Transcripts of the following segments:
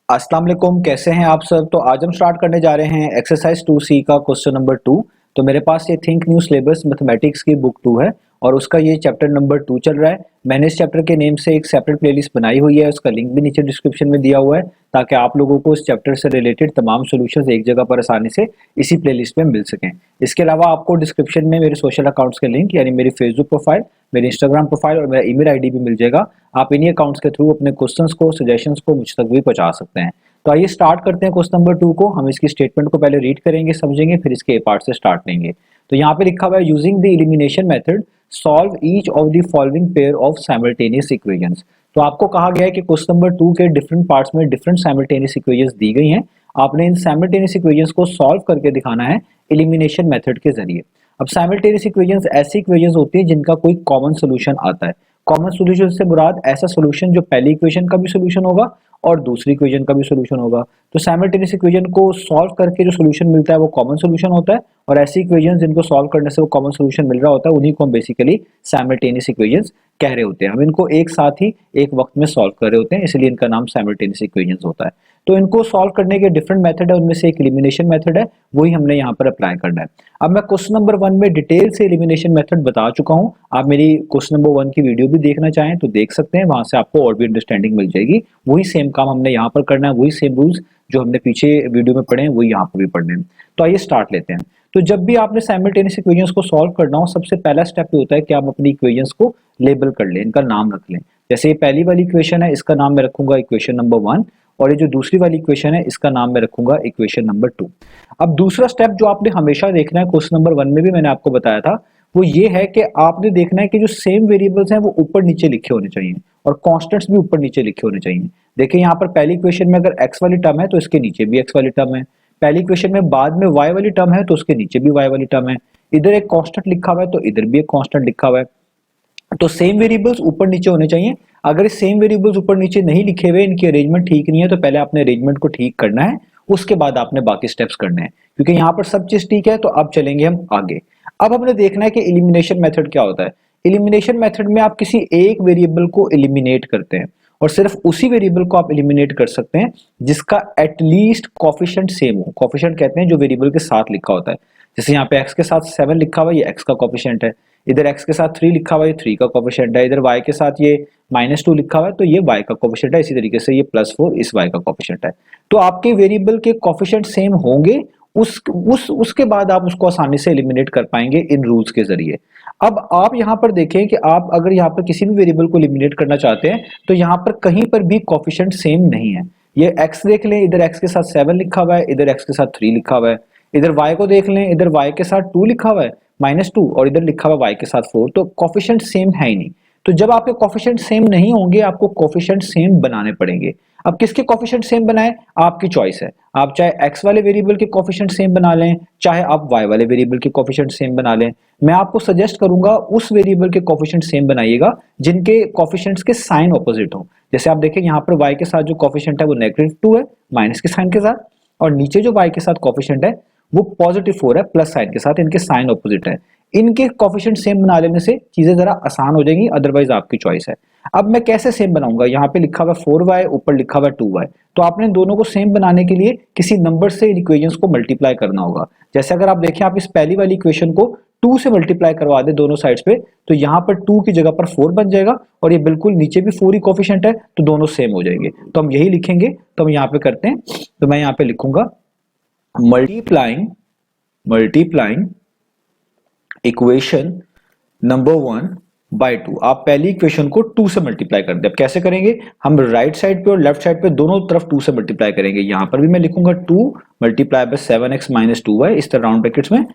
अस्सलाम वालेकुम, कैसे हैं आप सब। तो आज हम स्टार्ट करने जा रहे हैं एक्सरसाइज 2C का क्वेश्चन नंबर 2। तो मेरे पास ये थिंक न्यू सिलेबस मैथमेटिक्स की बुक 2 है और उसका ये चैप्टर नंबर 2 चल रहा है। मैंने इस चैप्टर के नेम से एक सेपरेट प्लेलिस्ट बनाई हुई है, उसका लिंक भी नीचे डिस्क्रिप्शन में दिया हुआ है ताकि आप लोगों को इस चैप्टर से रिलेटेड तमाम सॉल्यूशंस एक जगह पर आसानी से इसी प्लेलिस्ट में मिल सकें। इसके अलावा आपको डिस्क्रिप्शन में मेरे सोशल अकाउंट्स के लिंक यानी मेरी फेसबुक प्रोफाइल, मेरी इंस्टाग्राम प्रोफाइल और मेरा ईमेल आईडी भी मिल जाएगा। आप इन्हीं अकाउंट्स के थ्रू अपने क्वेश्चंस को, सजेशंस को मुझ तक भी पहुंचा सकते हैं। तो आइए स्टार्ट करते हैं क्वेश्चन नंबर 2 को। हम इसकी स्टेटमेंट को पहले रीड करेंगे, समझेंगे, फिर इसके ए पार्ट से स्टार्ट लेंगे। तो यहाँ पे लिखा हुआ है using the elimination method solve each of the following pair of simultaneous equations. तो आपको कहा गया है कि क्वेश्चन नंबर 2 के डिफरेंट पार्ट्स में डिफरेंट साइमल्टेनियस इक्वेशंस दी गई हैं। आपने इन साइमल्टेनियस इक्वेशंस को सॉल्व करके दिखाना है एलिमिनेशन मेथड के जरिए। अब साइमल्टेनियस इक्वेशंस ऐसी इक्वेशंस होती है जिनका कोई कॉमन सोल्यूशन आता है। कॉमन सोल्यूशन से मुराद ऐसा सोल्यूशन जो पहली इक्वेशन का भी सोल्यूशन होगा और दूसरी इक्वेशन का भी सोल्यूशन होगा। तो साइमल्टेनियस इक्वेशन को सॉल्व करके जो सोल्यूशन मिलता है वो कॉमन सोल्यूशन होता है और ऐसी इक्वेशन जिनको सॉल्व करने से वो कॉमन सोल्यूशन मिल रहा होता है उन्हीं को हम बेसिकली साइमल्टेनियस इक्वेशंस कह रहे होते हैं। हम इनको एक साथ ही एक वक्त में सॉल्व कर रहे होते हैं, इसलिए इनका नाम साइमल्टेनियस इक्वेशंस होता है। तो इनको सॉल्व करने के डिफरेंट मेथड है, उनमें से एक एलिमिनेशन मेथड है, वही हमने यहाँ पर अप्लाई करना है। अब मैं क्वेश्चन नंबर 1 में डिटेल से एलिमिनेशन मेथड बता चुका हूँ। आप मेरी क्वेश्चन नंबर 1 की वीडियो भी देखना चाहें तो देख सकते हैं, वहां से आपको और भी अंडरस्टैंडिंग मिल जाएगी। वही सेम काम हमने यहाँ पर करना है, वही सेम रूल्स जो हमने पीछे वीडियो में पढ़े हैं वही यहाँ पर भी पढ़ने हैं। तो आइए स्टार्ट लेते हैं। तो जब भी आपने साइमल्टेनियस इक्वेशंस को सॉल्व करना हो, सबसे पहला स्टेप ये होता है कि आप अपनी इक्वेशंस को लेबल कर लें, इनका नाम रख लें। जैसे ये पहली वाली इक्वेशन है, इसका नाम मैं रखूंगा इक्वेशन नंबर 1 और ये जो दूसरी वाली इक्वेशन है इसका नाम मैं रखूंगा इक्वेशन नंबर 2। अब दूसरा स्टेप जो आपने हमेशा देखना है, क्वेश्चन नंबर 1 में भी मैंने आपको बताया था, वो ये है कि आपने देखना है कि जो सेम वेरिएबल्स हैं वो ऊपर नीचे लिखे होने चाहिए और कांस्टेंट्स भी ऊपर नीचे लिखे होने चाहिए। देखिए यहाँ पर पहली इक्वेशन में अगर x वाली टर्म है तो इसके नीचे भी x वाली टर्म है। पहली इक्वेशन में बाद में y वाली टर्म है तो उसके नीचे भी y वाली टर्म है। इधर एक कांस्टेंट लिखा हुआ है तो इधर भी एक कांस्टेंट लिखा हुआ है। तो सेम वेरिएबल्स ऊपर नीचे होने चाहिए। अगर ये सेम वेरिएबल्स ऊपर नीचे नहीं लिखे हुए, इनकी अरेंजमेंट ठीक नहीं है, तो पहले आपने अरेंजमेंट को ठीक करना है, उसके बाद आपने बाकी स्टेप्स करने हैं। क्योंकि यहाँ पर सब चीज ठीक है तो अब चलेंगे हम आगे। अब हमने देखना है कि एलिमिनेशन मेथड क्या होता है। एलिमिनेशन मेथड में आप किसी एक वेरिएबल को एलिमिनेट करते हैं और सिर्फ उसी वेरिएबल को आप एलिमिनेट कर सकते हैं जिसका एटलीस्ट कोफिशिएंट सेम हो। कोफिशिएंट कहते हैं जो वेरिएबल के साथ लिखा होता है। जैसे यहाँ पे x के साथ 7 लिखा हुआ है, ये x का कोफिशिएंट है। इधर x के साथ 3 लिखा हुआ है, ये 3 का कोफिशिएंट है। इधर y के साथ ये -2 लिखा हुआ है तो ये y का कोफिशिएंट है। इसी तरीके से ये +4 इस y का कोफिशिएंट है। तो आपके वेरिएबल के कोफिशिएंट सेम होंगे, उसके बाद आप उसको आसानी से एलिमिनेट कर पाएंगे इन रूल्स के जरिए। अब आप यहाँ पर देखें कि आप अगर यहाँ पर किसी भी वेरिएबल को एलिमिनेट करना चाहते हैं तो यहाँ पर कहीं पर भी कोफिशिएंट सेम नहीं है। ये x देख लें, इधर x के साथ 7 लिखा हुआ है, इधर x के साथ 3 लिखा हुआ है। इधर y को देख लें, इधर y के साथ 2 लिखा हुआ है -2 और इधर लिखा हुआ y के साथ 4। तो कोफिशिएंट सेम है ही नहीं। तो जब आपके कोफिशिएंट सेम नहीं होंगे आपको कोफिशिएंट सेम बनाने पड़ेंगे। अब किसके कोफिशिएंट सेम बनाएं, आपकी चॉइस है। आप चाहे x वाले वेरिएबल के कोफिशिएंट सेम बना लें, चाहे आप y वाले वेरिएबल के कोफिशिएंट सेम बना लें। मैं आपको सजेस्ट करूंगा उस वेरिएबल के कोफिशिएंट सेम बनाइएगा जिनके कोफिशिएंट्स के साइन ऑपोजिट हो। जैसे आप देखें यहाँ पर y के साथ जो कोफिशिएंट है वो -2 है माइनस के साइन के साथ, और नीचे जो y के साथ कोफिशिएंट है वो +4 है प्लस साइन के साथ, इनके साइन ऑपोजिट है। इनके कोफिशिएंट सेम बना लेने से चीजें जरा आसान हो जाएंगी, अदरवाइज आपकी चॉइस है। अब मैं कैसे सेम बनाऊंगा, यहाँ पे लिखा हुआ 4y, ऊपर लिखा हुआ 2y। तो आपने दोनों को सेम बनाने के लिए किसी नंबर से इन इक्वेशंस को मल्टीप्लाई करना होगा। जैसे अगर आप देखें, आप इस पहली वाली इक्वेशन को 2 से मल्टीप्लाई करवा दे दोनों साइड्स पे, तो यहाँ पर 2 की जगह पर 4 बन जाएगा और ये बिल्कुल नीचे भी 4 ही कोफिशिएंट है तो दोनों सेम हो जाएंगे। तो हम यही लिखेंगे, तो हम यहाँ पे करते हैं। तो मैं यहाँ पे लिखूंगा मल्टीप्लाइंग इक्वेशन नंबर 1 बाय 2। आप पहली इक्वेशन को 2 से मल्टीप्लाई कर दें। अब कैसे करेंगे, हम राइट साइड पे और लेफ्ट साइड पे दोनों तरफ 2 से मल्टीप्लाई करेंगे। यहां पर भी मैं लिखूंगा 2 मल्टीप्लाई बाय 7x - 2y इस तरह राउंड ब्रैकेट्स में,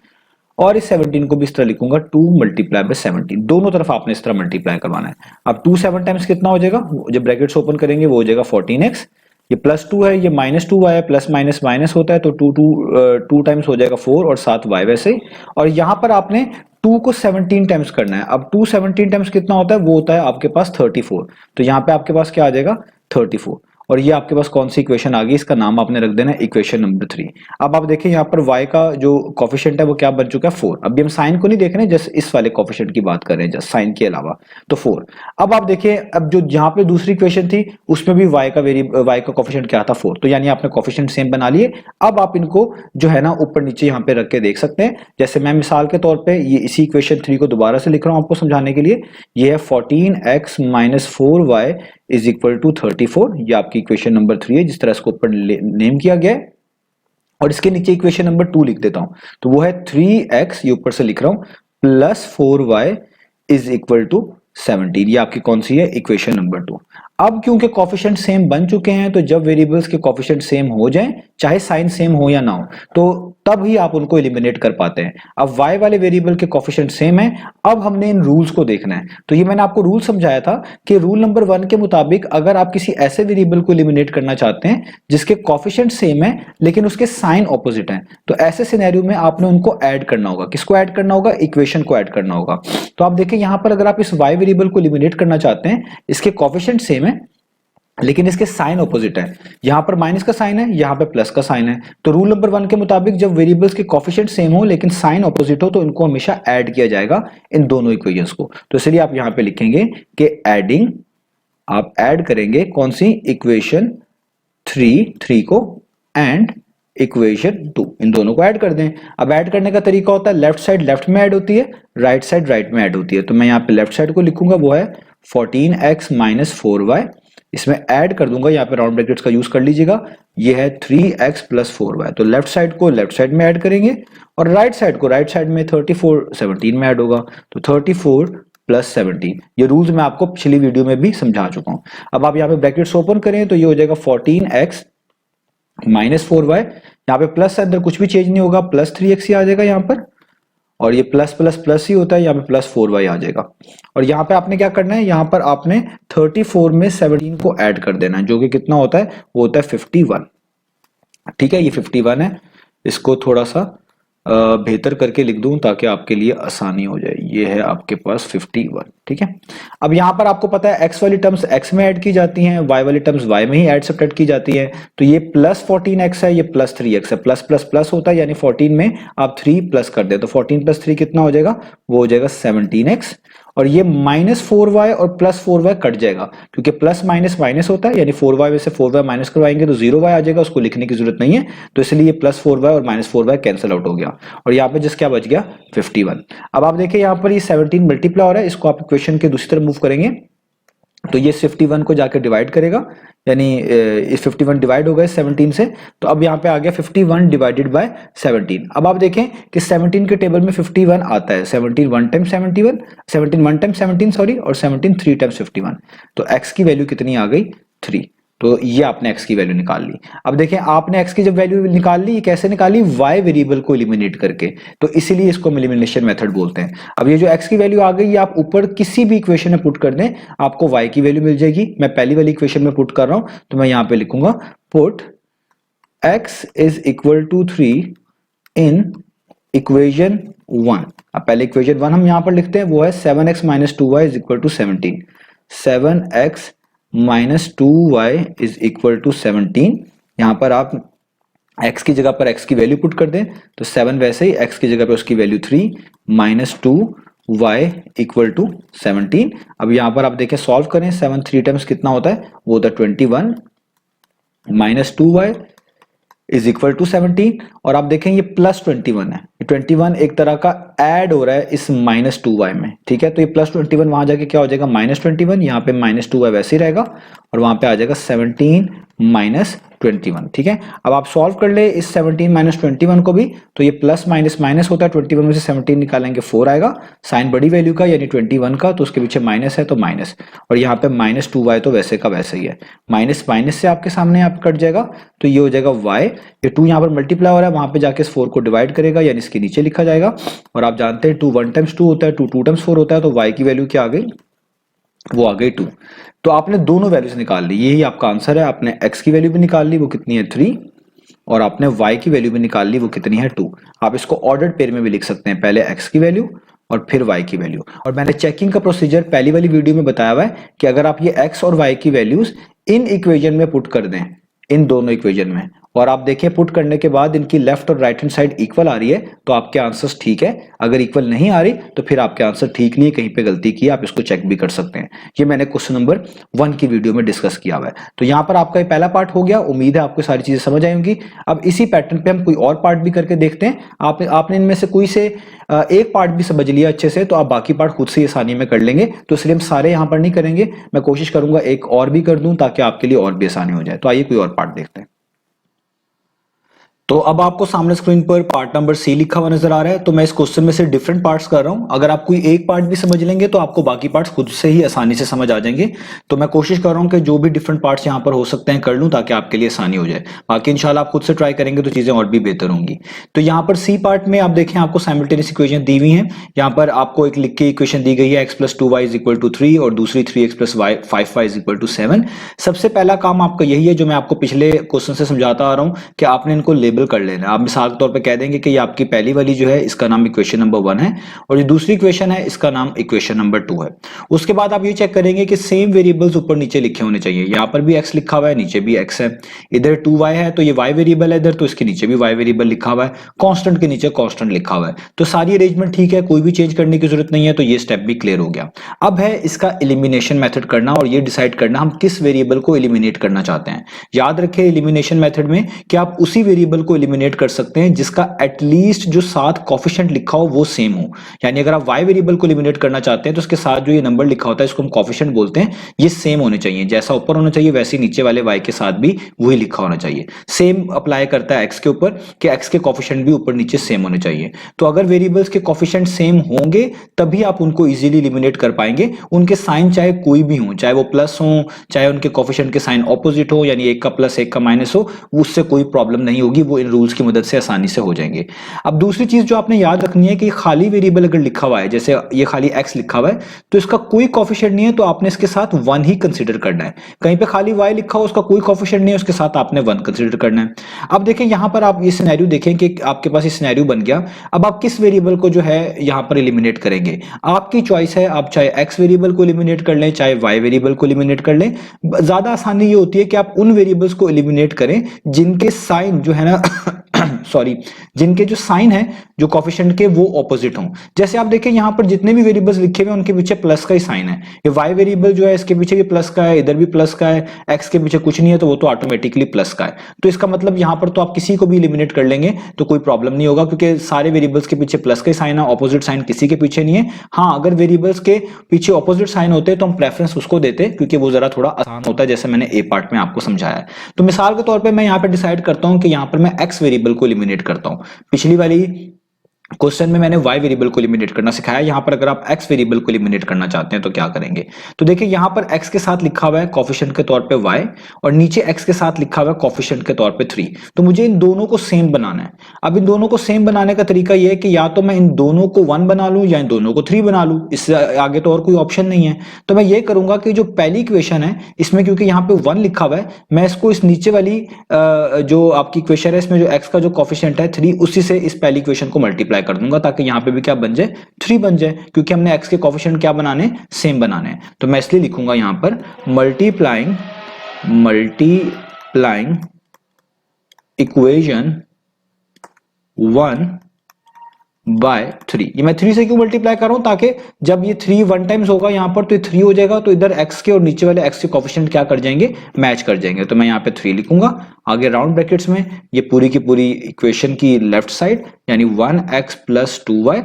और इस 17 को भी इस तरह लिखूंगा 2 मल्टीप्लाई बाय 17। दोनों तरफ आपने इस तरह मल्टीप्लाई करवाना है। अब 2 7 टाइम्स कितना हो जाएगा, जब ब्रैकेट्स ओपन करेंगे वो हो जाएगा 14x। ये +2 है, ये -2y है, प्लस माइनस माइनस होता है तो 2 टाइम्स हो जाएगा 4 और 7y वैसे ही। और यहां पर आपने 2 को 17 टाइम्स करना है। अब 2 17 टाइम्स कितना होता है, वो होता है आपके पास 34। तो यहाँ पे आपके पास क्या आ जाएगा 34। और ये आपके पास कौन सी इक्वेशन आ गई, इसका नाम आपने रख देना इक्वेशन नंबर 3। अब आप देखिए यहाँ पर y का जो कोफिशिएंट है वो क्या बन चुका है 4। अभी हम साइन को नहीं देख रहे हैं, जस्ट इस वाले कोफिशिएंट की बात कर रहे हैं, जस्ट साइन के अलावा, तो 4। अब आप देखिए, अब जो जहां पे दूसरी इक्वेशन थी उसमें भी y का कोफिशिएंट क्या था 4, तो यानी आपने कोफिशिएंट सेम बना लिए। अब आप इनको जो है ना ऊपर नीचे यहाँ पे रख के देख सकते हैं। जैसे मैं मिसाल के तौर पे ये इसी इक्वेशन 3 को दोबारा से लिख रहा हूं आपको समझाने के लिए। ये है 14x minus 4y is equal to 34। ये आपकी इक्वेशन नंबर 3 है जिस तरह इसको ऊपर नेम किया गया है। और इसके नीचे इक्वेशन नंबर 2 लिख देता हूं, तो वो है 3x, ये ऊपर से लिख रहा हूं, plus 4y is equal to 17। ये आपकी कौन सी है, इक्वेशन नंबर 2। अब क्योंकि कोफिशिएंट सेम बन चुके हैं, तो जब वेरिएबल्स के कोफिशिएंट सेम हो जाएं, चाहे साइन सेम हो या ना हो, तो तब ही आप उनको एलिमिनेट कर पाते हैं। अब y वाले वेरिएबल के कोफिशिएंट सेम है, अब हमने इन रूल्स को देखना है। तो ये मैंने आपको रूल समझाया था कि रूल नंबर 1 के मुताबिक अगर आप किसी ऐसे वेरिएबल को एलिमिनेट करना चाहते हैं जिसके कोफिशिएंट सेम है लेकिन उसके साइन ऑपोजिट है, तो ऐसे सिनेरियो में आपने उनको ऐड करना होगा। किसको ऐड करना होगा, इक्वेशन को ऐड करना होगा। तो आप देखिए यहां पर अगर आप इस y वेरिएबल को एलिमिनेट करना चाहते हैं, इसके कोफिशिएंट सेम है लेकिन इसके साइन ऑपोजिट है, यहां पर माइनस का साइन है, यहां पे प्लस का साइन है। तो रूल नंबर 1 के मुताबिक जब वेरिएबल्स के कोफिशिएंट सेम हो लेकिन साइन ऑपोजिट हो, तो इनको हमेशा ऐड किया जाएगा इन दोनों इक्वेशंस को। तो इसलिए आप यहां पे लिखेंगे कि एडिंग, आप ऐड करेंगे कौन सी, इक्वेशन 3 को एंड इक्वेशन 2, इन दोनों को ऐड कर दें। अब ऐड करने का तरीका होता है, लेफ्ट साइड लेफ्ट में ऐड होती है, राइट साइड राइट में ऐड होती है। तो मैं यहाँ पे लेफ्ट साइड को लिखूंगा, वो है 14x माइनस 4y, इसमें ऐड कर दूंगा, यहाँ पे राउंड ब्रैकेट्स का यूज कर लीजिएगा, ये है 3x प्लस 4y। तो लेफ्ट साइड को लेफ्ट साइड में ऐड करेंगे और राइट साइड को राइट साइड में 34 17 में ऐड होगा, तो 34 प्लस 17। ये रूल्स मैं आपको पिछली वीडियो में भी समझा चुका हूं। अब आप यहाँ पे ब्रैकेट्स ओपन करें तो ये हो जाएगा 14x माइनस 4y, यहाँ पे प्लस अंदर कुछ भी चेंज नहीं होगा, प्लस 3x ही आ जाएगा यहाँ पर, और ये प्लस प्लस प्लस ही होता है, यहाँ पे प्लस 4y आ जाएगा। और यहाँ पे आपने क्या करना है, यहाँ पर आपने 34 में 17 को ऐड कर देना है, जो कि कितना होता है, वो होता है 51। ठीक है, ये 51 है। इसको थोड़ा सा बेहतर करके लिख दूं ताकि आपके लिए आसानी हो जाए। ये है आपके पास 51। ठीक है, अब यहां पर आपको पता है x वाली टर्म्स x में ऐड की जाती हैं, y वाली टर्म्स y में ही ऐड सब्ट्रैक्ट की जाती है। तो ये प्लस 14x है, ये प्लस 3x है, प्लस प्लस प्लस होता है, यानी 14 में आप 3 प्लस कर दे तो 14 प्लस 3 कितना हो जाएगा, वो हो जाएगा 17x। और ये माइनस 4y और प्लस 4y कट जाएगा, क्योंकि प्लस माइनस माइनस होता है, यानी 4y में से 4y माइनस करवाएंगे तो 0y आ जाएगा, उसको लिखने की जरूरत नहीं है। तो इसलिए ये प्लस 4y और माइनस 4y कैंसिल आउट हो गया, और यहाँ पे जस्ट क्या बच गया, 51। अब आप देखिए यहाँ पर ये 17 मल्टीप्लाई हो रहा है, इसको आप इक्वेशन के दूसरी तरफ मूव करेंगे तो ये 51 को जाकर डिवाइड करेगा, यानी इस 51 डिवाइड हो गए 17 से, तो अब यहाँ पे आ गया 51 डिवाइडेड बाय 17। अब आप देखें कि 17 के टेबल में 51 आता है, 17 1 टाइम 71, 17 1 टाइम 17 सॉरी, और 17 3 टाइम्स 51। तो x की वैल्यू कितनी आ गई, 3। तो ये आपने x की वैल्यू निकाल ली। अब देखें आपने x की जब वैल्यू निकाल ली, कैसे निकाली, y वेरिएबल को एलिमिनेट करके, तो इसीलिए इसको हम एलिमिनेशन मेथड बोलते हैं। अब ये जो x की वैल्यू आ गई, आप ऊपर किसी भी इक्वेशन में पुट कर दें, आपको y की वैल्यू मिल जाएगी। मैं पहली वाली इक्वेशन में पुट कर रहा हूं, तो मैं यहां पे लिखूंगा put x is equal to 3 in equation 1। अब पहले इक्वेशन 1 हम यहां पर लिखते हैं, वो है 7x minus 2y is equal to 17। 7x minus 2y is equal to 17। यहां पर आप x की जगह पर x की वैल्यू पुट कर दें, तो 7 वैसे ही x की जगह पर उसकी value 3 minus 2y equal to 17। अब यहां पर आप देखें सॉल्व करें, 7 3 टाइम्स कितना होता है, वो होता है 21 minus 2y is equal to 17। और आप देखें ये प्लस 21 है, 21 एक तरह का ऐड हो रहा है इस माइनस 2y में। ठीक है, तो ये प्लस 21 वहां जाके क्या हो जाएगा, माइनस 21, यहाँ पे माइनस 2y वैसे ही रहेगा, और वहां पे आ जाएगा 17 माइनस 21। ठीक है, अब आप सॉल्व कर ले इस 17 माइनस 21 को भी, तो ये प्लस माइनस माइनस होता है, 21 में से 17 निकालेंगे 4 आएगा, साइन बड़ी वैल्यू का यानी 21 का, तो उसके पीछे माइनस है तो माइनस, और यहाँ पे माइनस 2y तो वैसे का वैसे ही है, माइनस माइनस से आपके सामने आप कट जाएगा, तो ये हो जाएगा y। ये 2 यहाँ पर मल्टीप्लाई हो रहा है, वहां पे जाके इस 4 को डिवाइड करेगा, यानी इसके नीचे लिखा जाएगा। और आप जानते हैं 2 1 टाइम्स 2 होता है, 2 2 टाइम्स 4 होता है, तो y की वैल्यू क्या आ गई, वो आ गई 2। तो आपने दोनों वैल्यूज निकाल ली, यही आपका आंसर है। आपने x की वैल्यू भी निकाल ली, वो कितनी है 3, और आपने y की वैल्यू भी निकाल ली, वो कितनी है 2। आप इसको ऑर्डर्ड पेयर में भी लिख सकते हैं, पहले x की वैल्यू और फिर y की वैल्यू। और मैंने चेकिंग का प्रोसीजर पहली वाली वीडियो में बताया हुआ है कि अगर आप ये x और y की वैल्यूज इन इक्वेशन में पुट कर दें, इन दोनों इक्वेशन में, और आप देखें पुट करने के बाद इनकी लेफ्ट और राइट हैंड साइड इक्वल आ रही है तो आपके आंसर्स ठीक है। अगर इक्वल नहीं आ रही तो फिर आपके आंसर ठीक नहीं है, कहीं पे गलती की, आप इसको चेक भी कर सकते हैं। ये मैंने क्वेश्चन नंबर 1 की वीडियो में डिस्कस किया हुआ है। तो यहाँ पर आपका ये पहला पार्ट हो गया, उम्मीद है आपको सारी चीजें समझ आई होंगी। अब इसी पैटर्न पे हम कोई और पार्ट भी करके देखते हैं। आपने इनमें से कोई से एक पार्ट भी समझ लिया अच्छे से तो आप बाकी पार्ट खुद से आसानी में कर लेंगे, तो इसलिए हम सारे यहाँ पर नहीं करेंगे, मैं कोशिश करूंगा एक और भी कर दूं ताकि आपके लिए और भी आसानी हो जाए। तो आइए कोई और पार्ट देखते हैं। तो अब आपको सामने स्क्रीन पर पार्ट नंबर सी लिखा हुआ नजर आ रहा है। तो मैं इस क्वेश्चन में से डिफरेंट पार्ट्स कर रहा हूं। अगर आप कोई एक पार्ट भी समझ लेंगे तो आपको बाकी पार्ट्स खुद से ही आसानी से समझ आ जाएंगे। तो मैं कोशिश कर रहा हूं कि जो भी डिफरेंट पार्ट्स यहां पर हो सकते हैं कर लूं ताकि आपके लिए आसानी हो जाए। बाकी इंशाल्लाह आप खुद से ट्राई करेंगे तो चीजें और भी बेहतर होंगी। तो यहाँ पर सी पार्ट में आप देखें आपको साइमल्टेनियस इक्वेशन दी हुई है। यहाँ पर आपको एक लिख के इक्वेशन दी गई है x+2y = 3 और दूसरी 3x+5y = 7। सबसे पहला काम आपका यही है जो मैं आपको पिछले क्वेश्चन से समझाता आ रहा हूं कि आपने इनको लेबल कर लेना। आप मिसाल के तौर पे कह देंगे कि ये आपकी पहली वाली जो है इसका नाम इक्वेशन नंबर 1 है और ये दूसरी इक्वेशन है इसका नाम इक्वेशन नंबर 2 है। उसके बाद आप ये चेक करेंगे कि सेम वेरिएबल्स ऊपर नीचे लिखे होने चाहिए। यहाँ पर भी x लिखा हुआ है, नीचे भी x है, इधर 2y है तो ये y वेरिएबल है इधर, तो इसके नीचे भी y वेरिएबल लिखा हुआ है, कांस्टेंट के नीचे कांस्टेंट लिखा हुआ है। तो सारी अरेंजमेंट ठीक है, कोई भी चेंज करने की जरूरत नहीं है। तो ये स्टेप भी क्लियर हो गया। अब है इसका एलिमिनेशन मेथड करना और ये डिसाइड करना हम किस वेरिएबल को एलिमिनेट करना चाहते हैं। याद रखें एलिमिनेशन मेथड में कि आप उसी वेरिएबल को एलिमिनेट कर सकते हैं जिसका एटलीस्ट जो साथ कोफिशिएंट लिखा हो वो सेम हो। यानी अगर आप y वेरिएबल को एलिमिनेट करना चाहते हैं तो उसके साथ जो ये नंबर लिखा होता है इसको हम कोफिशिएंट बोलते हैं, ये सेम होने चाहिए। जैसा ऊपर होना चाहिए वैसे नीचे वाले y के साथ भी वही लिखा होना चाहिए। सेम अप्लाई करता है x के ऊपर कि x के कोफिशिएंट भी ऊपर नीचे सेम होने चाहिए। तो अगर वेरिएबल्स के कोफिशिएंट सेम होंगे तभी आप उनको इजीली एलिमिनेट कर पाएंगे। उनके साइन चाहे कोई भी हो, चाहे वो प्लस हो, चाहे उनके कोफिशिएंट के साइन ऑपोजिट हो, यानी एक का प्लस एक का माइनस हो, उससे कोई प्रॉब्लम नहीं होगी, वो इन रूल्स की मदद से आसानी से हो जाएंगे। अब दूसरी चीज जो आपने याद रखनी है कि खाली वेरिएबल अगर लिखा हुआ है, जैसे ये खाली x लिखा हुआ है तो इसका कोई कोफिशिएंट नहीं है तो आपने इसके साथ 1 ही कंसीडर करना है। कहीं पे खाली y लिखा हो उसका कोई कोफिशिएंट नहीं है, उसके साथ आपने 1 कंसीडर करना है। अब देखें यहां पर आप ये सिनेरियो देखें कि आपके पास ये सिनेरियो बन गया। अब आप किस वेरिएबल को जो है यहां पर एलिमिनेट करेंगे, आपकी चॉइस है। आप चाहे x वेरिएबल को एलिमिनेट कर लें, चाहे y वेरिएबल को एलिमिनेट कर लें। ज्यादा आसानी ये होती है कि आप उन वेरिएबल्स को एलिमिनेट करें जिनके साइन जो है ना सॉरी, जिनके जो साइन है जो कोफिशिएंट के वो ऑपोजिट हों। जैसे आप देखें यहां पर जितने भी वेरिएबल्स लिखे हुए हैं उनके पीछे प्लस का ही साइन है। ये y वेरिएबल जो है इसके पीछे भी प्लस का है, इधर भी प्लस का है, x के पीछे कुछ नहीं है तो वो तो ऑटोमेटिकली प्लस का है। तो इसका मतलब यहां पर तो आप किसी को भी एलिमिनेट कर लेंगे तो कोई प्रॉब्लम नहीं होगा क्योंकि सारे वेरिएबल्स के पीछे प्लस का ही साइन है, ऑपोजिट साइन किसी के पीछे नहीं है। हाँ, अगर वेरिएबल्स के पीछे ऑपोजिट साइन होते तो हम प्रेफरेंस उसको देते क्योंकि वो जरा थोड़ा आसान होता है, जैसे मैंने ए पार्ट में आपको समझाया है। तो मिसाल के तौर पर मैं यहाँ पर डिसाइड करता हूँ कि यहाँ पर मैं x वेरिएबल को एलिमिनेट करता हूं। पिछली वाली क्वेश्चन में मैंने y वेरिएबल को एलिमिनेट करना सिखाया। यहां पर अगर आप x वेरिएबल को एलिमिनेट करना चाहते हैं तो क्या करेंगे, तो देखिए यहां पर x के साथ लिखा हुआ है कोफिशिएंट के तौर पे y और नीचे x के साथ लिखा हुआ है कोफिशिएंट के तौर पे 3। तो मुझे इन दोनों को सेम बनाना है। अब इन दोनों को सेम बनाने का तरीका यह है कि या तो मैं इन दोनों को 1 बना लूं या इन दोनों को 3 बना लूं, इससे आगे तो और कोई ऑप्शन नहीं है। तो मैं ये करूंगा कि जो पहली इक्वेशन है इसमें क्योंकि यहाँ पे 1 लिखा हुआ है, मैं इसको इस नीचे वाली जो आपकी इक्वेशन है इसमें जो x का जो कोफिशिएंट है 3 उसी से इस पहली इक्वेशन को मल्टीप्लाई कर दूंगा ताकि यहाँ पे भी क्या बन जाए 3 बन जाए, क्योंकि हमने x के कोफिशिएंट क्या बनाने, सेम बनाने हैं। तो मैं इसलिए लिखूंगा यहाँ पर मल्टीप्लाइंग इक्वेशन 1 बाय 3। ये मैं 3 से क्यों मल्टीप्लाई कर रहा हूं, ताकि जब ये 3 1 टाइम्स होगा यहां पर तो ये 3 हो जाएगा, तो इधर x के और नीचे वाले x के कोफिशिएंट क्या कर जाएंगे, मैच कर जाएंगे। तो मैं यहाँ पे 3 लिखूंगा, आगे राउंड ब्रैकेट्स में ये पूरी की पूरी इक्वेशन की लेफ्ट साइड यानी 1x + 2y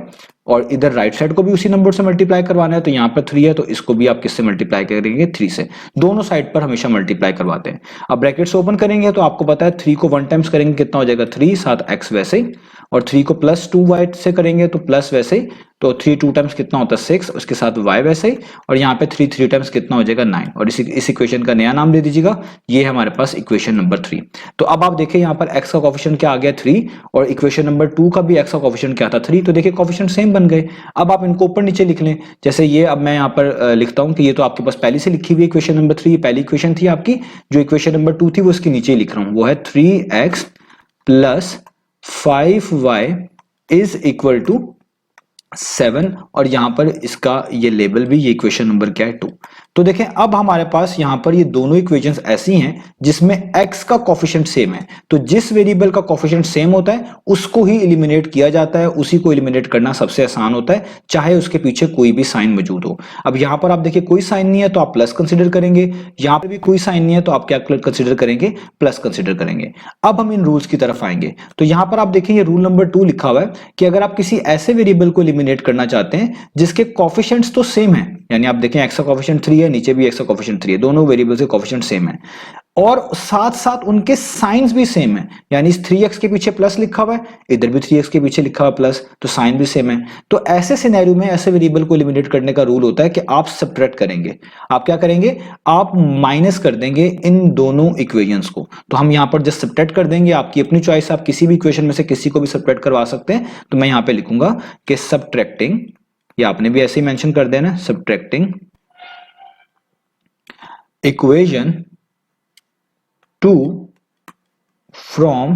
और इधर राइट साइड को भी उसी नंबर से मल्टीप्लाई करवाना है। तो यहाँ पर 3 है तो इसको भी आप किससे मल्टीप्लाई करेंगे, 3 से। दोनों साइड पर हमेशा मल्टीप्लाई करवाते हैं। अब ब्रैकेट्स ओपन करेंगे तो आपको पता है 3 को 1 टाइम्स करेंगे कितना हो जाएगा 3, साथ x वैसे ही, और 3 को +2y से करेंगे तो प्लस वैसे ही, तो 3 2 टाइम्स कितना होता है 6, उसके साथ y वैसे ही, और यहाँ पे 3 3 टाइम्स कितना हो जाएगा 9, और इस इक्वेशन का नया नाम दे दीजिएगा, ये है हमारे पास इक्वेशन नंबर 3। तो अब आप देखें यहाँ पर x का कोफिशिएंट क्या आ गया 3 और इक्वेशन नंबर 2 का भी x का कोफिशिएंट क्या था 3, तो देखिए कोफिशिएंट सेम बन गए। अब आप इनको ऊपर नीचे लिख लें, जैसे ये अब मैं यहाँ पर लिखता हूँ कि ये तो आपके पास पहले से लिखी हुई इक्वेशन नंबर 3 पहली इक्वेशन थी आपकी, जो इक्वेशन नंबर 2 थी वो इसके नीचे लिख रहा हूँ, वो है 3x + 5y is equal to 7 और यहां पर इसका ये लेबल भी, ये इक्वेशन नंबर क्या है 2। तो देखें अब हमारे पास यहां पर ये दोनों इक्वेशंस ऐसी हैं जिसमें x का कोफिशिएंट सेम है, तो जिस वेरिएबल का कोफिशिएंट सेम होता है उसको ही एलिमिनेट किया जाता है, उसी को एलिमिनेट करना सबसे आसान होता है, चाहे उसके पीछे कोई भी साइन मौजूद हो। अब यहां पर आप देखिए कोई साइन नहीं है तो आप प्लस कंसीडर करेंगे, यहां पर भी कोई साइन नहीं है तो आप क्या कंसीडर करेंगे, प्लस कंसीडर करेंगे। अब हम इन रूल्स की तरफ आएंगे, तो यहां पर आप देखिए ये रूल नंबर 2 लिखा हुआ है कि अगर आप किसी ऐसे वेरिएबल को एलिमिनेट करना चाहते हैं जिसके कोफिशिएंट्स तो सेम है, यानी आप देखें x का कोफिशिएंट 3 है, नीचे भी x का कोफिशिएंट 3 है, दोनों वेरिएबल्स के कोफिशिएंट सेम है और साथ साथ उनके साइंस भी सेम है, यानी इस 3x के पीछे प्लस लिखा हुआ है, इधर भी 3x के पीछे लिखा हुआ प्लस, तो साइन भी सेम है। तो ऐसे सिनेरियो में ऐसे वेरिएबल को एलिमिनेट करने का रूल होता है कि आप सब्ट्रैक्ट करेंगे, आप क्या करेंगे, आप माइनस कर देंगे इन दोनों इक्वेशंस को। तो हम यहां पर जस्ट सब्ट्रैक्ट कर देंगे, आपकी अपनी चॉइस, आप किसी भी इक्वेशन में से किसी को भी सब्ट्रैक्ट करवा सकते हैं। तो मैं यहां पे लिखूंगा कि सब्ट्रैक्टिंग, या आपने भी ऐसे ही मेंशन कर देना, सब्ट्रैक्टिंग इक्वेशन 2 फ्रॉम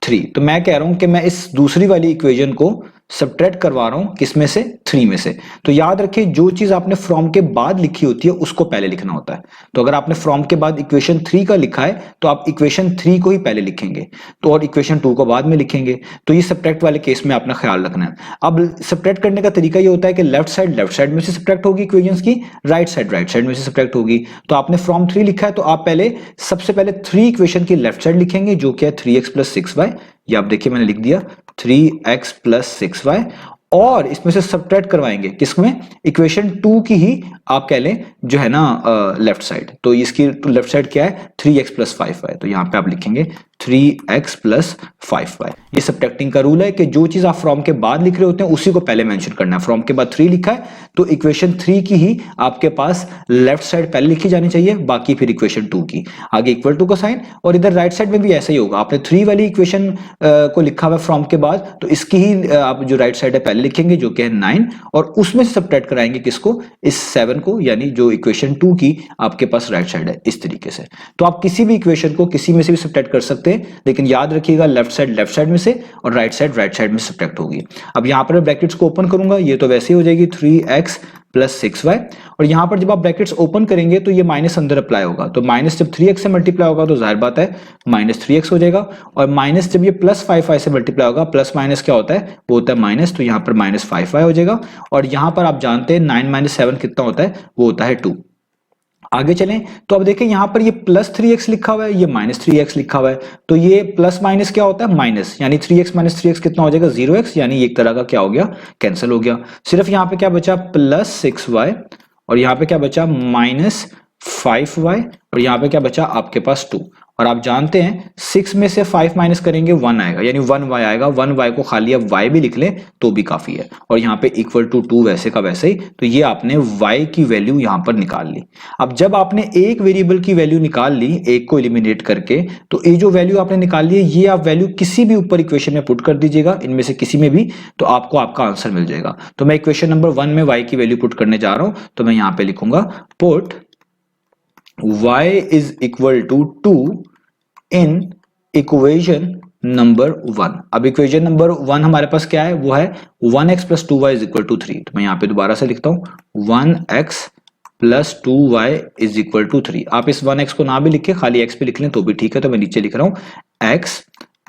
3। तो मैं कह रहा हूं कि मैं इस दूसरी वाली इक्वेशन को सब्ट्रैक्ट करवा रहा हूं, किसमें से, 3 में से। तो याद रखिए जो चीज आपने फ्रॉम के बाद लिखी होती है उसको पहले लिखना होता है। तो अगर आपने फ्रॉम के बाद इक्वेशन 3 का लिखा है तो आप इक्वेशन 3 को ही पहले लिखेंगे, तो और इक्वेशन 2 को बाद में लिखेंगे। तो ये सब्ट्रैक्ट वाले केस में आपने ख्याल रखना है। अब सब्ट्रैक्ट करने का तरीका ये होता है कि लेफ्ट साइड में से सब्ट्रैक्ट होगी इक्वेशंस की, राइट साइड में से सब्ट्रैक्ट होगी। तो आपने फ्रॉम 3 लिखा है तो आप पहले सबसे पहले 3 इक्वेशन की लेफ्ट साइड लिखेंगे जो कि है 3x प्लस 6y, ये आप देखिए मैंने लिख दिया 3x प्लस 6y, और इसमें से सब्ट्रैक्ट करवाएंगे किसमें, इक्वेशन 2 की ही आप कह लें जो है ना लेफ्ट साइड। तो इसकी लेफ्ट साइड क्या है, 3x प्लस 5y, तो यहां पे आप लिखेंगे 3x प्लस 5y। ये सब्ट्रैक्टिंग का रूल है कि जो चीज आप फ्रॉम के बाद लिख रहे होते हैं उसी को पहले मेंशन करना है। फ्रॉम के बाद 3 लिखा है तो इक्वेशन 3 की ही आपके पास लेफ्ट साइड पहले लिखी जानी चाहिए, बाकी फिर इक्वेशन 2 की आगे इक्वल टू का साइन। और इधर राइट साइड में भी ऐसा ही होगा, आपने 3 वाली इक्वेशन को लिखा हुआ फ्रॉम के बाद तो इसकी ही आप जो राइट साइड है पहले लिखेंगे जो कि है 9, और उसमें से सब्ट्रैक्ट कराएंगे किसको, इस 7 को, यानी जो इक्वेशन 2 की आपके पास राइट साइड है, इस तरीके से। तो आप किसी भी इक्वेशन को किसी में से भी सब्ट्रैक्ट कर सकते हैं, लेकिन याद रखिएगा लेफ्ट साइड में से और राइट साइड में सब्ट्रैक्ट होगी। अब यहां पर ब्रैकेट्स को ओपन करूंगा, ये तो वैसे ही हो जाएगी 3x प्लस 6y, और यहां पर जब आप ब्रैकेट्स ओपन करेंगे तो ये माइनस अंदर अप्लाई होगा, तो माइनस जब 3x से मल्टीप्लाई होगा तो जाहिर बात है माइनस 3x हो जाएगा, और माइनस जब ये प्लस 5y से मल्टीप्लाई होगा, प्लस माइनस क्या होता है, वो होता है माइनस, तो यहां पर माइनस 5y हो जाएगा। और यहां पर आप जानते हैं 9 माइनस 7 कितना होता है, वो होता है 2। आगे चलें तो अब देखें यहां पर ये प्लस 3x लिखा हुआ है, ये माइनस 3x लिखा हुआ है, तो ये प्लस माइनस क्या होता है, माइनस, यानी 3x माइनस 3x कितना हो जाएगा, 0x, यानी एक तरह का क्या हो गया, कैंसिल हो गया। सिर्फ यहां पे क्या बचा, प्लस 6y, और यहां पे क्या बचा, माइनस 5y, और यहां पे क्या बचा आपके पास 2। और आप जानते हैं 6 में से 5 माइनस करेंगे 1 आएगा, यानी 1y आएगा, 1y को खाली अब y भी लिख लें तो भी काफी है, और यहाँ पे इक्वल टू 2 वैसे का वैसे ही। तो ये आपने y की वैल्यू यहाँ पर निकाल ली। अब जब आपने एक वेरिएबल की वैल्यू निकाल ली, एक को एलिमिनेट करके, तो ये जो वैल्यू आपने निकाल ली है ये आप वैल्यू किसी भी ऊपर इक्वेशन में पुट कर दीजिएगा, इनमें से किसी में भी, तो आपको आपका आंसर मिल जाएगा। तो मैं इक्वेशन नंबर 1 में y की वैल्यू पुट करने जा रहा हूं, तो मैं यहाँ पे लिखूंगा put y is equal to 2 in equation number 1। अब इक्वेशन नंबर 1 हमारे पास क्या है, वो है 1x plus 2y is equal to 3। तो मैं यहां पे दोबारा से लिखता हूं 1x plus 2y is equal to 3। आप इस 1x को ना भी लिखे, खाली x पे लिख लें तो भी ठीक है। तो मैं नीचे लिख रहा हूं x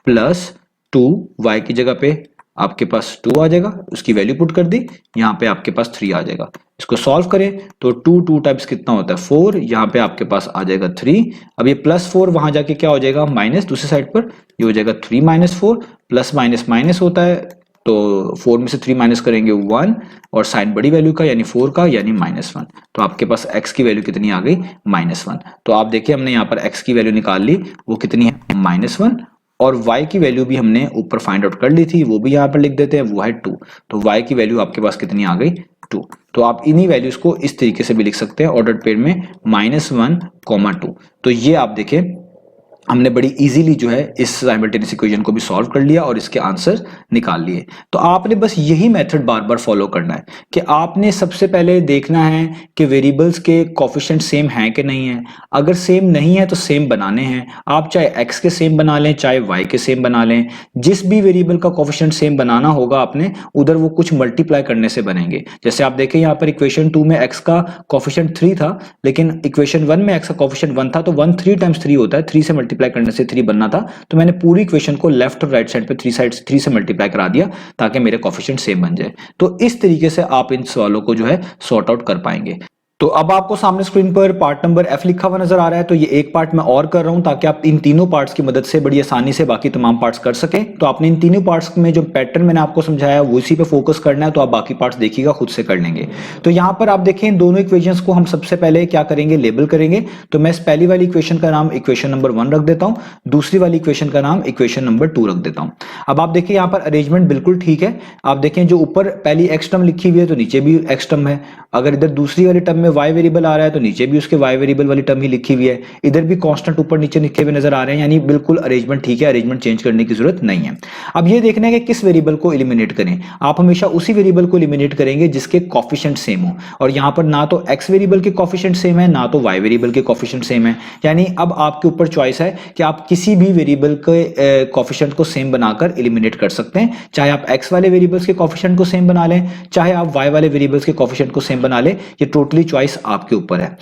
प्लस 2y की जगह पे आपके पास 2 आ जाएगा, उसकी वैल्यू पुट कर दी, यहाँ पे आपके पास 3 आ जाएगा। इसको सॉल्व करें तो 2 टाइम्स कितना होता है 4, यहाँ पे आपके पास आ जाएगा 3। अब ये प्लस 4 वहां जाके क्या हो जाएगा, माइनस, दूसरी साइड पर ये हो जाएगा 3 माइनस 4, प्लस माइनस माइनस होता है, तो 4 में से 3 माइनस करेंगे 1, और साइन बड़ी वैल्यू का यानी 4 का, यानी -1। तो आपके पास x की वैल्यू कितनी आ गई, -1। तो आप देखिए हमने यहाँ पर x की वैल्यू निकाल ली, वो कितनी है, -1, और y की वैल्यू भी हमने ऊपर फाइंड आउट कर ली थी, वो भी यहाँ पर लिख देते हैं, वो है 2। तो y की वैल्यू आपके पास कितनी आ गई, 2। तो आप इन्हीं वैल्यूज को इस तरीके से भी लिख सकते हैं, ऑर्डर्ड पेयर में -1, 2। तो ये आप देखें हमने बड़ी इजीली जो है इस साइमल्टेनियस इक्वेशन को भी सॉल्व कर लिया और इसके आंसर निकाल लिए। तो आपने बस यही मेथड बार बार फॉलो करना है कि आपने सबसे पहले देखना है कि वेरिएबल्स के कोफिशिएंट सेम हैं कि नहीं है। अगर सेम नहीं है तो सेम बनाने हैं। आप चाहे x के सेम बना लें चाहे y के सेम बना लें, जिस भी वेरिएबल का कोफिशिएंट सेम बनाना होगा आपने उधर वो कुछ मल्टीप्लाई करने से बनेंगे। जैसे आप देखें यहाँ पर इक्वेशन 2 में x का कोफिशिएंट 3 था, लेकिन इक्वेशन 1 में x का कोफिशिएंट 1 था, तो 1 3 टाइम्स 3 होता है, 3 से मल्टीप्लाई करने से 3 बनना था। तो मैंने पूरी इक्वेशन को लेफ्ट और राइट साइड पे 3 से मल्टीप्लाई करा दिया ताकि मेरे कोफिशिएंट सेम बन जाए। तो इस तरीके से आप इन सवालों को जो है सॉर्ट आउट कर पाएंगे। तो अब आपको सामने स्क्रीन पर पार्ट नंबर F लिखा हुआ नजर आ रहा है, तो ये एक पार्ट मैं और कर रहा हूं ताकि आप इन तीनों पार्ट्स की मदद से बड़ी आसानी से बाकी तमाम पार्ट्स कर सकें। तो आपने इन तीनों पार्ट्स में जो पैटर्न मैंने आपको समझाया वो इसी पे फोकस करना है, तो आप बाकी पार्ट्स देखिएगा खुद से कर लेंगे। तो यहाँ पर आप देखें दोनों इक्वेशंस को हम सबसे पहले क्या करेंगे, लेबल करेंगे। तो मैं इस पहली वाली इक्वेशन का नाम इक्वेशन नंबर 1 रख देता हूं, दूसरी वाली इक्वेशन का नाम इक्वेशन नंबर 2 रख देता हूं। अब आप देखिए यहाँ पर अरेंजमेंट बिल्कुल ठीक है। आप देखें जो ऊपर पहली एक्स टर्म लिखी हुई है तो नीचे भी एक्स टर्म है। अगर इधर दूसरी वाली टर्म में वाई वेरिएबल आ रहा है तो नीचे भी उसके वाई वेरिएबल वाली टर्म ही लिखी हुई है। इधर भी कांस्टेंट ऊपर नीचे लिखे हुए नजर आ रहे हैं, यानी बिल्कुल अरेंजमेंट ठीक है, अरेंजमेंट चेंज करने की जरूरत नहीं है। अब ये देखना है कि किस वेरिएबल को एलिमिनेट करें। आप हमेशा उसी वेरिएबल को एलिमिनेट करेंगे जिसके कोफिशिएंट सेम हो, और यहां पर ना तो एक्स वेरिएबल के कोफिशिएंट सेम है ना तो वाई वेरिएबल के कोफिशिएंट सेम है। यानी अब आपके ऊपर चॉइस है कि आप किसी भी वेरिएबल के कोफिशिएंट को सेम बनाकर एलिमिनेट कर सकते हैं। चाहे आप एक्स वाले वेरिएबल्स के कोफिशिएंट को सेम बना लें, चाहे आप वाई वाले वेरिएबल्स के कोफिशिएंट को सेम बना लें, ये टोटली चॉइस आपके ऊपर है।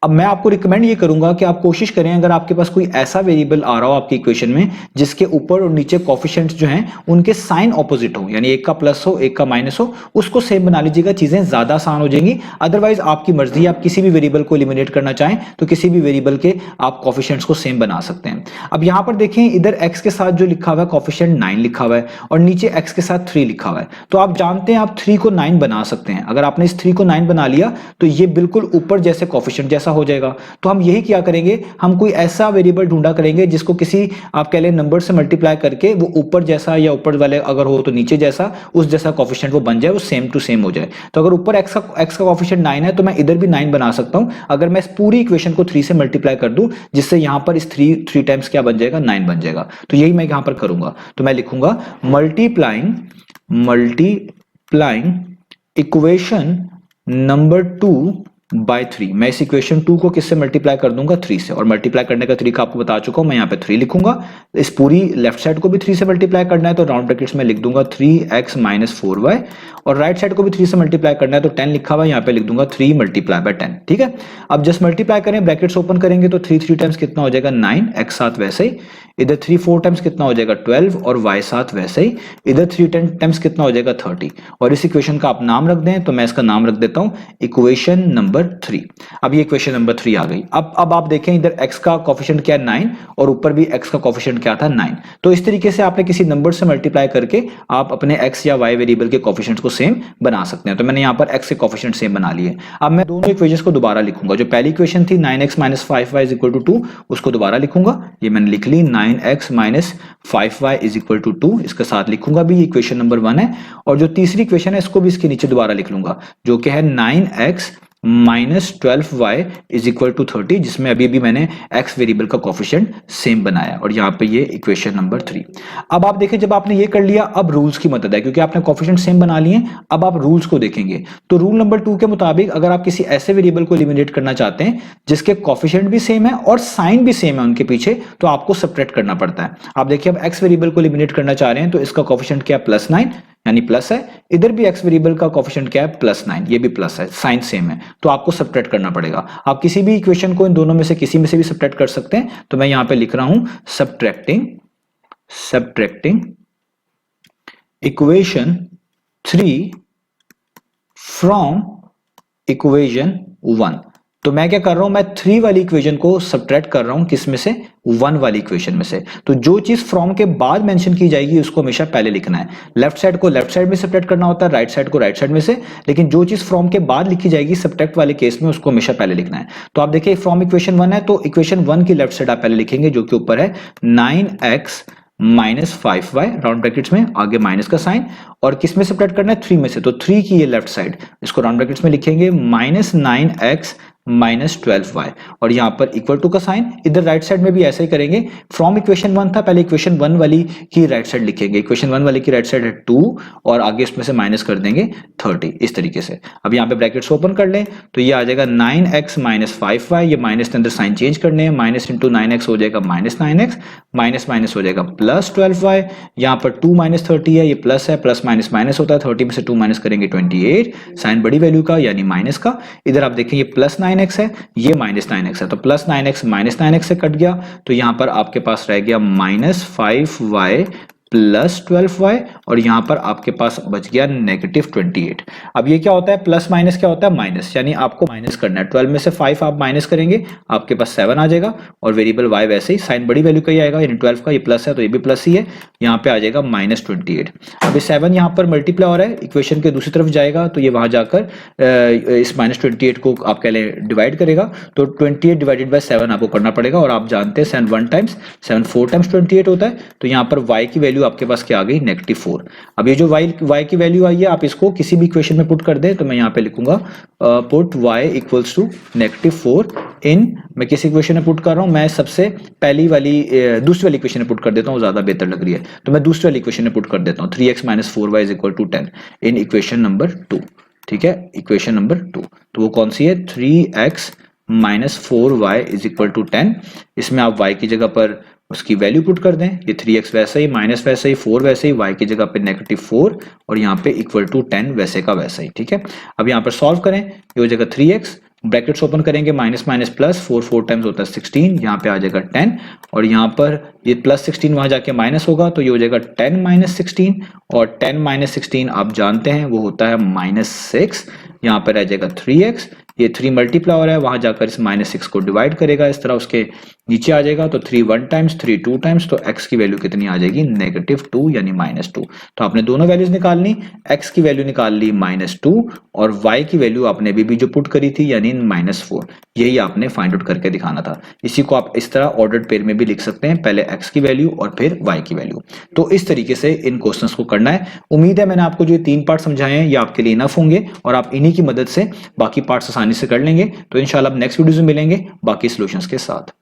अब मैं आपको रिकमेंड ये करूंगा कि आप कोशिश करें, अगर आपके पास कोई ऐसा वेरिएबल आ रहा हो आपकी इक्वेशन में जिसके ऊपर और नीचे कोफिशिएंट्स जो हैं उनके साइन ऑपोजिट हो, यानी एक का प्लस हो एक का माइनस हो, उसको सेम बना लीजिएगा, चीजें ज्यादा आसान हो जाएंगी। अदरवाइज आपकी मर्जी, आप किसी भी वेरिएबल को एलिमिनेट करना चाहें तो किसी भी वेरिएबल के आप कोफिशिएंट्स को सेम बना सकते हैं। अब यहां पर देखें इधर x के साथ जो लिखा हुआ है कोफिशिएंट 9 लिखा हुआ है और नीचे x के साथ 3 लिखा हुआ है। तो आप जानते हैं आप 3 को 9 बना सकते हैं। अगर आपने इस 3 को 9 बना लिया तो ये बिल्कुल ऊपर जैसे कोफिशिएंट जैसा हो जाएगा। तो हम यही क्या करेंगे, हम कोई ऐसा वेरिएबल ढूंढा करेंगे जिसको किसी आप कह लें नंबर से मल्टीप्लाई करके वो ऊपर जैसा या ऊपर वाले अगर हो तो नीचे जैसा उस जैसा कोफिशिएंट वो बन जाए, वो सेम टू सेम हो जाए। तो अगर ऊपर x का कोफिशिएंट 9 है तो मैं इधर भी 9 बना सकता हूं अगर मैं इस पूरी इक्वेशन को 3 से मल्टीप्लाई कर दूं, जिससे यहां पर इस 3 टाइम्स क्या बन जाएगा, 9 बन जाएगा। तो यही मैं यहां पर करूंगा। तो मैं लिखूंगा मल्टीप्लाइंग इक्वेशन नंबर 2 बाय 3। मैं इस इक्वेशन 2 को किससे मल्टीप्लाई कर दूंगा, 3 से, और मल्टीप्लाई करने का तरीका आपको बता चुका हूं। मैं यहाँ पे 3 लिखूंगा, इस पूरी लेफ्ट साइड को भी 3 से मल्टीप्लाई करना है तो राउंड ब्रैकेट्स में लिख दूंगा 3x माइनस 4y, और राइट साइड को भी 3 से मल्टीप्लाई करना है तो 10 लिखा हुआ है, यहाँ पे लिख दूंगा 3 मल्टीप्लाई बाय 10। ठीक है, अब जस्ट मल्टीप्लाई करें, ब्रैकेट्स ओपन करेंगे तो 3 टाइम्स कितना हो जाएगा 9, x साथ वैसे ही, इधर 3 4 टाइम्स कितना हो जाएगा 12, और y साथ वैसे ही, इधर 3 टाइम्स कितना हो जाएगा 30। और इस इक्वेशन का आप नाम रख दें, तो मैं इसका नाम रख देता हूं इक्वेशन नंबर 3। अब ये इक्वेशन नंबर 3 आ गई। अब आप देखें इधर x का कोफिशिएंट क्या है 9, और ऊपर भी x का कोफिशिएंट क्या था 9। तो इस तरीके से आपने किसी नंबर से मल्टीप्लाई करके आप अपने x या y वेरिएबल के कोफिशिएंट्स को सेम बना सकते हैं। तो मैंने यहाँ पर x के कोफिशिएंट सेम बना लिए। अब मैं दोनों इक्वेशंस को दोबारा लिखूंगा। जो पहली इक्वेशन थी 9x minus 5y is equal to 2, उसको दोबारा लिखूंगा। ये मैंने लिख ली 9x minus 5y is equal to 2, इसके साथ लिखूंगा भी, इक्वेशन नंबर 1 है। और जो तीसरी इक्वेशन है इसको भी इसके नीचे दोबारा लिख लूंगा, जो कि है 9x minus 12y is equal to 30, जिसमें अभी भी मैंने x वेरिएबल का कोफिशिएंट सेम बनाया, और यहाँ पे ये इक्वेशन नंबर 3। अब आप देखें जब आपने ये कर लिया, अब रूल्स की मदद है, क्योंकि आपने कोफिशिएंट सेम बना लिए, अब आप रूल्स को देखेंगे। तो रूल नंबर 2 के मुताबिक अगर आप किसी ऐसे वेरिएबल को एलिमिनेट करना चाहते हैं जिसके कोफिशिएंट भी सेम है और साइन भी सेम है उनके पीछे, तो आपको सब्ट्रैक्ट करना पड़ता है। आप देखिए अब x वेरिएबल को एलिमिनेट करना चाह रहे हैं तो इसका कोफिशिएंट क्या है +9, यानी प्लस है। इधर भी x वेरिएबल का कोफिशिएंट क्या है +9, ये भी प्लस है, साइन सेम है, तो आपको सब्ट्रैक्ट करना पड़ेगा। आप किसी भी इक्वेशन को इन दोनों में से किसी में से भी सब्ट्रैक्ट कर सकते हैं। तो मैं यहां पे लिख रहा हूं सब्ट्रैक्टिंग इक्वेशन 3 फ्रॉम इक्वेशन 1। तो मैं क्या कर रहा हूं, मैं 3 वाली इक्वेशन को सब्ट्रैक्ट कर रहा हूं, किस में से, 1 वाली इक्वेशन में से। तो जो चीज फ्रॉम के बाद मेंशन की जाएगी उसको हमेशा पहले लिखना है। लेफ्ट साइड को लेफ्ट साइड में सब्ट्रैक्ट करना होता है, राइट साइड को राइट साइड में से, लेकिन जो चीज फ्रॉम के बाद लिखी जाएगी सब्ट्रैक्ट वाले केस में उसको हमेशा पहले लिखना है। तो आप देखिए फ्रॉम इक्वेशन 1 है तो इक्वेशन 1 की लेफ्ट साइड आप पहले लिखेंगे, जो कि ऊपर है 9x minus 5y, round brackets में आगे माइनस का साइन, और किस में सब्ट्रैक्ट करना है, 3 में से। तो 3 की ये लेफ्ट साइड, इसको राउंड ब्रैकेट्स में लिखेंगे -9x -12y और यहाँ पर इक्वल टू का साइन, इधर राइट साइड में भी ऐसे ही करेंगे। फ्रॉम इक्वेशन 1 था, पहले इक्वेशन 1 वाली की राइट साइड लिखेंगे, इक्वेशन 1 वाली की राइट साइड है 2 और आगे इसमें से माइनस कर देंगे 30 इस तरीके से। अब यहाँ पे ब्रैकेट्स ओपन कर लें तो ये आ जाएगा 9x - 5y, ये माइनस के अंदर साइन चेंज करने हैं, माइनस इंटू 9x हो जाएगा -9x, माइनस माइनस हो जाएगा +12y, यहाँ पर 2 - 30 है, ये प्लस है, प्लस माइनस माइनस होता है, 30 में से 2 माइनस करेंगे 28, साइन बड़ी वैल्यू का यानी माइनस का। इधर आप देखें ये +9x है, ये -9x है, तो +9x -9x से कट गया, तो यहाँ पर आपके पास रह गया -5y +12y और यहां पर आपके पास बच गया -28। अब ये क्या होता है, प्लस माइनस क्या होता है, माइनस, यानी आपको माइनस करना है। 12 में से 5 आप माइनस करेंगे, आपके पास 7 आ जाएगा और वेरिएबल y वैसे ही साइन बड़ी वैल्यू का ही आएगा, यानी 12 का ये प्लस है तो ये भी प्लस ही है, यहाँ पे आ जाएगा -28। अब ये 7 यहाँ पर मल्टीप्लाई हो रहा है, इक्वेशन के दूसरी तरफ जाएगा तो ये वहां जाकर इस -28 को आप कह लें डिवाइड करेगा, तो 28 डिवाइडेड बाय 7 आपको करना पड़ेगा और आप जानते हैं 7 1 टाइम्स 7 4 टाइम्स 28 होता है, तो यहाँ पर y की वैल्यू आपके पास क्या आ गई, -4। अब ये जो y की वैल्यू आई है आप इसको किसी भी इक्वेशन में पुट कर दें, तो मैं यहाँ पे लिखूंगा पुट y इक्वल्स टू -4 इन, मैं किसी इक्वेशन में पुट कर रहा हूं, मैं सबसे पहली वाली दूसरी वाली इक्वेशन में पुट कर देता हूं, ज्यादा बेहतर लग रही है, तो मैं दूसरी वाली इक्वेशन में पुट कर देता हूं 3x - 4y = 10 इन इक्वेशन नंबर 2। ठीक है, इक्वेशन नंबर 2 तो वो कौन सी है, 3x - 4y = 10। इसमें आप y की जगह पर उसकी वैल्यू पुट कर दें, ये 3x वैसे ही, माइनस वैसे ही, 4 वैसे ही, y की जगह पे -4 और यहाँ पे =10 वैसे का वैसा ही। ठीक है, अब यहाँ पर सॉल्व करें, ये हो जाएगा 3x, ब्रैकेट्स ओपन करेंगे, माइनस माइनस प्लस, 4 4 टाइम्स होता है 16, यहाँ पे आ जाएगा 10 और यहाँ पर ये +16 वहां जाके माइनस होगा तो ये हो जाएगा 10 - 16 और 10 - 16 आप जानते हैं वो होता है -6, यहाँ पर आ जाएगा 3x, ये 3 मल्टीप्लाई हो रहा है, वहां जाकर इस -6 को डिवाइड करेगा, इस तरह उसके नीचे आ जाएगा, तो 3 1 टाइम्स 3 2 टाइम्स, तो x की वैल्यू कितनी आ जाएगी, -2 यानी -2। तो आपने दोनों वैल्यूज निकालनी, x की वैल्यू निकाल ली -2 और y की वैल्यू आपने भी जो पुट करी थी यानी -4, यही आपने फाइंड आउट करके दिखाना था। इसी को आप इस तरह ऑर्डर्ड पेयर में भी लिख सकते हैं, पहले x की वैल्यू और फिर y की वैल्यू। तो इस तरीके से इन क्वेश्चंस को करना है। उम्मीद है मैंने आपको जो 3 पार्ट समझाए हैं ये आपके लिए इनफ होंगे और आप इन्हीं की मदद से बाकी पार्ट्स आसानी से कर लेंगे। तो इंशाल्लाह नेक्स्ट वीडियो में मिलेंगे बाकी सॉल्यूशंस के साथ।